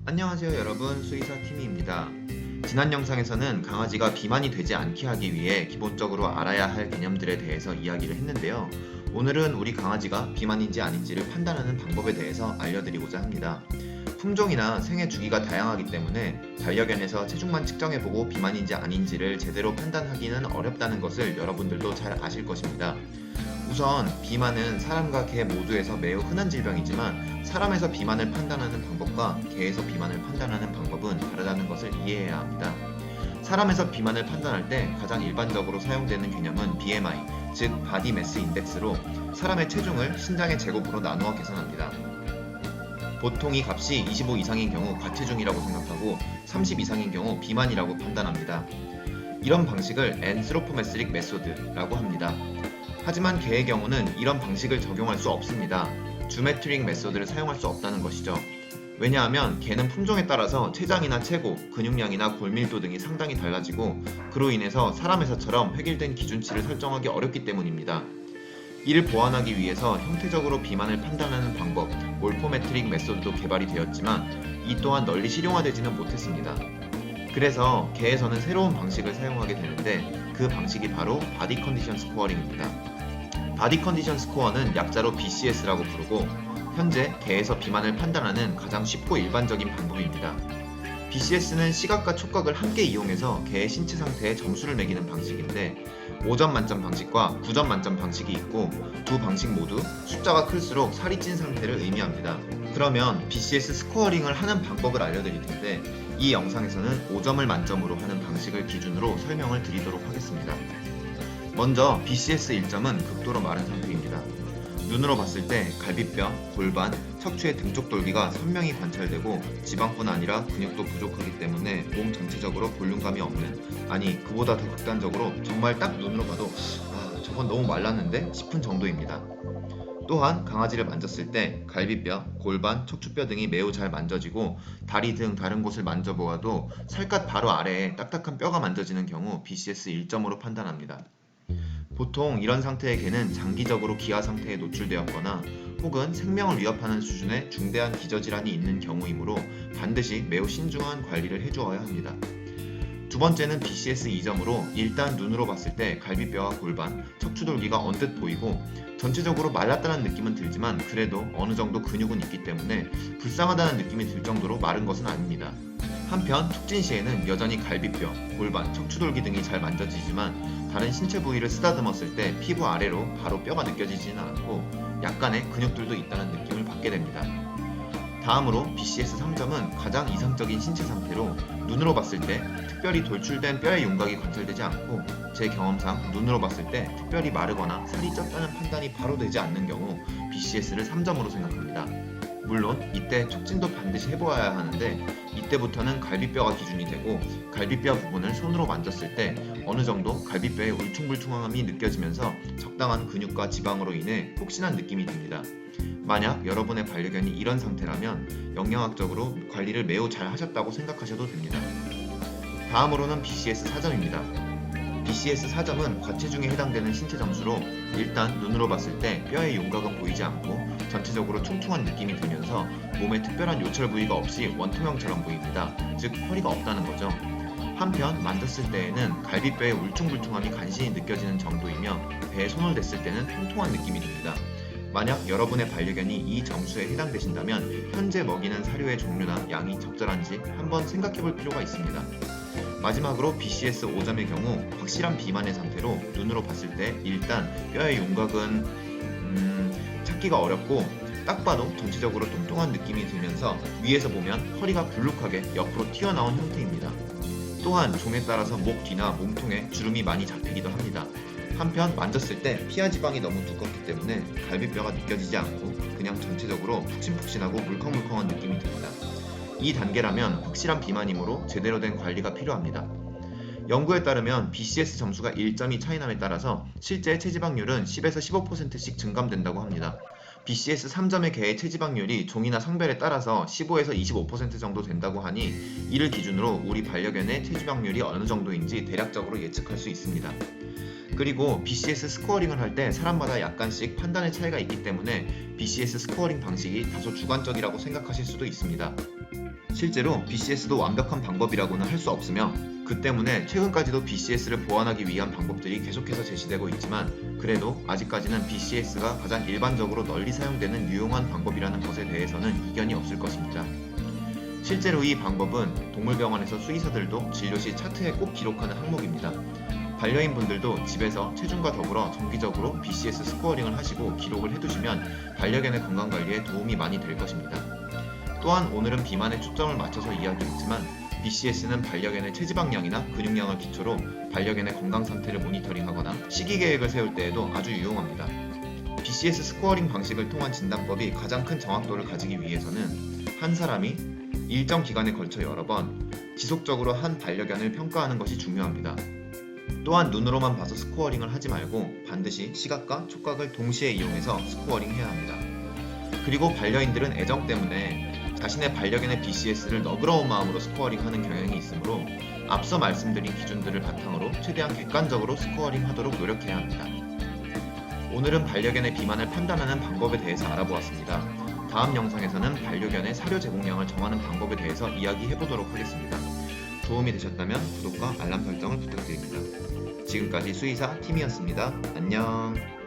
안녕하세요 여러분, 수의사 티미입니다. 지난 영상에서는 강아지가 비만이 되지 않게 하기 위해 기본적으로 알아야 할 개념들에 대해서 이야기를 했는데요. 오늘은 우리 강아지가 비만인지 아닌지를 판단하는 방법에 대해서 알려드리고자 합니다. 품종이나 생애 주기가 다양하기 때문에 반려견에서 체중만 측정해보고 비만인지 아닌지를 제대로 판단하기는 어렵다는 것을 여러분들도 잘 아실 것입니다. 우선 비만은 사람과 개 모두에서 매우 흔한 질병이지만 사람에서 비만을 판단하는 방법과 개에서 비만을 판단하는 방법은 다르다는 것을 이해해야 합니다. 사람에서 비만을 판단할 때 가장 일반적으로 사용되는 개념은 BMI, 즉 바디 매스 인덱스로 사람의 체중을 신장의 제곱으로 나누어 계산합니다. 보통 이 값이 25 이상인 경우 과체중이라고 생각하고 30 이상인 경우 비만이라고 판단합니다. 이런 방식을 앤스로포메트릭 메소드라고 합니다. 하지만 개의 경우는 이런 방식을 적용할 수 없습니다. 주메트릭 메소드를 사용할 수 없다는 것이죠. 왜냐하면 개는 품종에 따라서 체장이나 체고, 근육량이나 골밀도 등이 상당히 달라지고 그로 인해서 사람에서처럼 획일된 기준치를 설정하기 어렵기 때문입니다. 이를 보완하기 위해서 형태적으로 비만을 판단하는 방법, 몰포메트릭 메소드도 개발이 되었지만 이 또한 널리 실용화되지는 못했습니다. 그래서 개에서는 새로운 방식을 사용하게 되는데 그 방식이 바로 바디 컨디션 스코어링입니다. 바디 컨디션 스코어는 약자로 BCS라고 부르고 현재 개에서 비만을 판단하는 가장 쉽고 일반적인 방법입니다. BCS는 시각과 촉각을 함께 이용해서 개의 신체 상태에 점수를 매기는 방식인데 5점 만점 방식과 9점 만점 방식이 있고 두 방식 모두 숫자가 클수록 살이 찐 상태를 의미합니다. 그러면 BCS 스코어링을 하는 방법을 알려드릴 텐데 이 영상에서는 5점을 만점으로 하는 방식을 기준으로 설명을 드리도록 하겠습니다. 먼저 BCS 1점은 극도로 마른 상태입니다. 눈으로 봤을 때 갈비뼈, 골반, 척추의 등쪽 돌기가 선명히 관찰되고 지방뿐 아니라 근육도 부족하기 때문에 몸 전체적으로 볼륨감이 없는, 아니 그보다 더 극단적으로 정말 딱 눈으로 봐도 저건 너무 말랐는데 싶은 정도입니다. 또한 강아지를 만졌을 때 갈비뼈, 골반, 척추뼈 등이 매우 잘 만져지고 다리 등 다른 곳을 만져보아도 살갗 바로 아래에 딱딱한 뼈가 만져지는 경우 BCS 1점으로 판단합니다. 보통 이런 상태의 개는 장기적으로 기아 상태에 노출되었거나 혹은 생명을 위협하는 수준의 중대한 기저질환이 있는 경우이므로 반드시 매우 신중한 관리를 해주어야 합니다. 두 번째는 BCS 2점으로 일단 눈으로 봤을 때 갈비뼈와 골반, 척추돌기가 언뜻 보이고 전체적으로 말랐다는 느낌은 들지만 그래도 어느 정도 근육은 있기 때문에 불쌍하다는 느낌이 들 정도로 마른 것은 아닙니다. 한편 촉진 시에는 여전히 갈비뼈, 골반, 척추돌기 등이 잘 만져지지만 다른 신체 부위를 쓰다듬었을 때 피부 아래로 바로 뼈가 느껴지지는 않고 약간의 근육들도 있다는 느낌을 받게 됩니다. 다음으로 BCS 3점은 가장 이상적인 신체 상태로 눈으로 봤을 때 특별히 돌출된 뼈의 윤곽이 관찰되지 않고 제 경험상 눈으로 봤을 때 특별히 마르거나 살이 쪘다는 판단이 바로 되지 않는 경우 BCS를 3점으로 생각합니다. 물론 이때 촉진도 반드시 해보아야 하는데 이때부터는 갈비뼈가 기준이 되고 갈비뼈 부분을 손으로 만졌을 때 어느 정도 갈비뼈의 울퉁불퉁함이 느껴지면서 적당한 근육과 지방으로 인해 폭신한 느낌이 듭니다. 만약 여러분의 반려견이 이런 상태라면 영양학적으로 관리를 매우 잘 하셨다고 생각하셔도 됩니다. 다음으로는 BCS 4점입니다. BCS 4점은 과체중에 해당되는 신체 점수로 일단 눈으로 봤을 때 뼈의 윤곽은 보이지 않고 전체적으로 퉁퉁한 느낌이 들면서 몸에 특별한 요철 부위가 없이 원통형처럼 보입니다. 즉 허리가 없다는 거죠. 한편 만졌을 때에는 갈비뼈의 울퉁불퉁함이 간신히 느껴지는 정도이며 배에 손을 댔을 때는 통통한 느낌이 듭니다. 만약 여러분의 반려견이 이 점수에 해당되신다면 현재 먹이는 사료의 종류나 양이 적절한지 한번 생각해볼 필요가 있습니다. 마지막으로 BCS 5점의 경우 확실한 비만의 상태로 눈으로 봤을 때 일단 뼈의 윤곽은 찾기가 어렵고 딱 봐도 전체적으로 뚱뚱한 느낌이 들면서 위에서 보면 허리가 불룩하게 옆으로 튀어나온 형태입니다. 또한 종에 따라서 목 뒤나 몸통에 주름이 많이 잡히기도 합니다. 한편 만졌을 때 피하 지방이 너무 두껍기 때문에 갈비뼈가 느껴지지 않고 그냥 전체적으로 푹신푹신하고 물컹물컹한 느낌이 듭니다. 이 단계라면 확실한 비만이므로 제대로 된 관리가 필요합니다. 연구에 따르면 BCS 점수가 1점이 차이남에 따라서 실제 체지방률은 10에서 15%씩 증감된다고 합니다. BCS 3점의 개의 체지방률이 종이나 성별에 따라서 15에서 25% 정도 된다고 하니 이를 기준으로 우리 반려견의 체지방률이 어느 정도인지 대략적으로 예측할 수 있습니다. 그리고 BCS 스코어링을 할 때 사람마다 약간씩 판단의 차이가 있기 때문에 BCS 스코어링 방식이 다소 주관적이라고 생각하실 수도 있습니다. 실제로 BCS도 완벽한 방법이라고는 할 수 없으며 그 때문에 최근까지도 BCS를 보완하기 위한 방법들이 계속해서 제시되고 있지만 그래도 아직까지는 BCS가 가장 일반적으로 널리 사용되는 유용한 방법이라는 것에 대해서는 이견이 없을 것입니다. 실제로 이 방법은 동물병원에서 수의사들도 진료 시 차트에 꼭 기록하는 항목입니다. 반려인 분들도 집에서 체중과 더불어 정기적으로 BCS 스코어링을 하시고 기록을 해두시면 반려견의 건강관리에 도움이 많이 될 것입니다. 또한 오늘은 비만에 초점을 맞춰서 이야기했지만 BCS는 반려견의 체지방량이나 근육량을 기초로 반려견의 건강 상태를 모니터링하거나 식이 계획을 세울 때에도 아주 유용합니다. BCS 스코어링 방식을 통한 진단법이 가장 큰 정확도를 가지기 위해서는 한 사람이 일정 기간에 걸쳐 여러 번 지속적으로 한 반려견을 평가하는 것이 중요합니다. 또한 눈으로만 봐서 스코어링을 하지 말고 반드시 시각과 촉각을 동시에 이용해서 스코어링해야 합니다. 그리고 반려인들은 애정 때문에 자신의 반려견의 BCS를 너그러운 마음으로 스코어링하는 경향이 있으므로 앞서 말씀드린 기준들을 바탕으로 최대한 객관적으로 스코어링하도록 노력해야 합니다. 오늘은 반려견의 비만을 판단하는 방법에 대해서 알아보았습니다. 다음 영상에서는 반려견의 사료 제공량을 정하는 방법에 대해서 이야기해보도록 하겠습니다. 도움이 되셨다면 구독과 알람 설정을 부탁드립니다. 지금까지 수의사 팀이었습니다. 안녕.